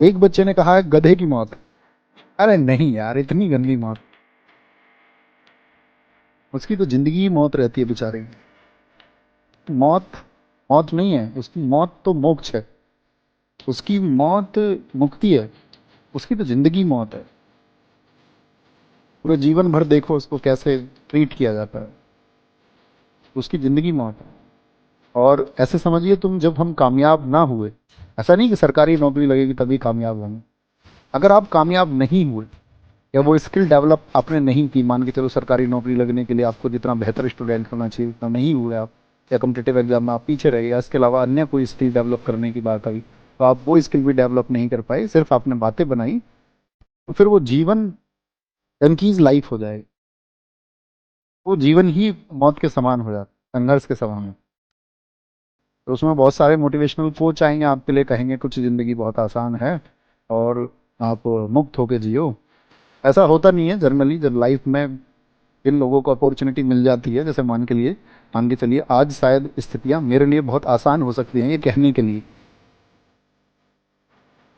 एक बच्चे ने कहा है गधे की मौत। अरे नहीं यार, इतनी गंदी मौत। उसकी तो जिंदगी ही मौत रहती है बेचारे की। मौत मौत नहीं है उसकी, मौत तो मोक्ष है। उसकी मौत मुक्ति है, उसकी तो जिंदगी मौत है। पूरे जीवन भर देखो उसको कैसे ट्रीट किया जाता है, उसकी जिंदगी मौत है। और ऐसे समझिए तुम, जब हम कामयाब ना हुए, ऐसा नहीं कि सरकारी नौकरी लगेगी तभी कामयाब होंगे। अगर आप कामयाब नहीं हुए या वो स्किल डेवलप आपने नहीं की, मान के चलो सरकारी नौकरी लगने के लिए आपको जितना बेहतर स्टूडेंट होना चाहिए उतना नहीं हुए आप, या कम्पिटेटिव एग्जाम में आप पीछे रह गए, या इसके अलावा अन्य कोई स्किल डेवलप करने की बात आई तो आप वो स्किल भी डेवलप नहीं कर पाए, सिर्फ आपने बातें बनाई, तो फिर वो जीवन टंकीज लाइफ हो जाएगी। वो जीवन ही मौत के समान हो जाता, संघर्ष के समान। तो उसमें बहुत सारे मोटिवेशनल कोच आएंगे आपके लिए, कहेंगे कुछ ज़िंदगी बहुत आसान है और आप मुक्त होके जियो। ऐसा होता नहीं है जनरली। जब लाइफ में इन लोगों को अपॉर्चुनिटी मिल जाती है, जैसे मान के चलिए आज शायद स्थितियां मेरे लिए बहुत आसान हो सकती हैं ये कहने के लिए,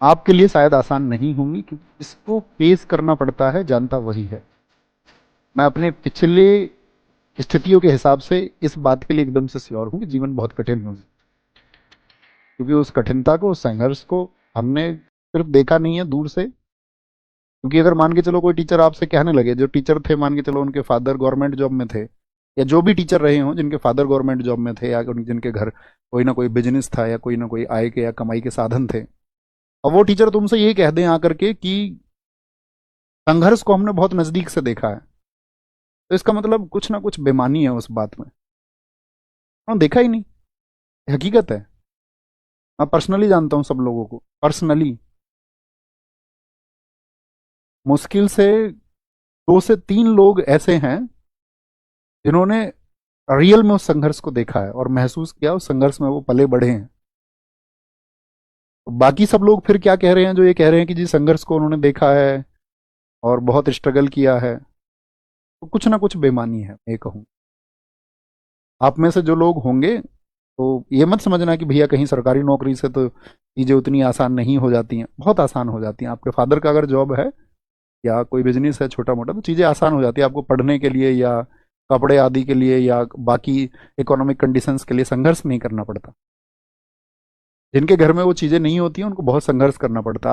आपके लिए शायद आसान नहीं होंगी, क्योंकि इसको फेस करना पड़ता है, जानता वही है। मैं अपने पिछले स्थितियों के हिसाब से इस बात के लिए एकदम से श्योर हूँ कि जीवन बहुत कठिन होगा, क्योंकि उस कठिनता को, उस संघर्ष को हमने सिर्फ देखा नहीं है दूर से। क्योंकि अगर मान के चलो कोई टीचर आपसे कहने लगे, जो टीचर थे मान के चलो उनके फादर गवर्नमेंट जॉब में थे, या जो भी टीचर रहे हों जिनके फादर गवर्नमेंट जॉब में थे, या जिनके घर कोई ना कोई बिजनेस था या कोई ना कोई आय के या कमाई के साधन थे, और वो टीचर तुमसे ये कह दें आकर के कि संघर्ष को हमने बहुत नजदीक से देखा है, तो इसका मतलब कुछ ना कुछ बेमानी है उस बात में। हाँ, देखा ही नहीं, हकीकत है। मैं पर्सनली जानता हूँ सब लोगों को, पर्सनली। मुश्किल से 2 से 3 लोग ऐसे हैं जिन्होंने रियल में उस संघर्ष को देखा है और महसूस किया, उस संघर्ष में वो पले बढ़े हैं। बाकी सब लोग फिर क्या कह रहे हैं, जो ये कह रहे हैं कि जी संघर्ष को उन्होंने देखा है और बहुत स्ट्रगल किया है, तो कुछ ना कुछ बेमानी है मैं कहूँ। आप में से जो लोग होंगे तो ये मत समझना कि भैया कहीं सरकारी नौकरी से तो चीज़ें उतनी आसान नहीं हो जाती हैं, बहुत आसान हो जाती हैं। आपके फादर का अगर जॉब है या कोई बिजनेस है छोटा मोटा, तो चीज़ें आसान हो जाती है। आपको पढ़ने के लिए या कपड़े आदि के लिए या बाकी इकोनॉमिक कंडीशंस के लिए संघर्ष नहीं करना पड़ता। जिनके घर में वो चीज़ें नहीं होती हैं उनको बहुत संघर्ष करना पड़ता है।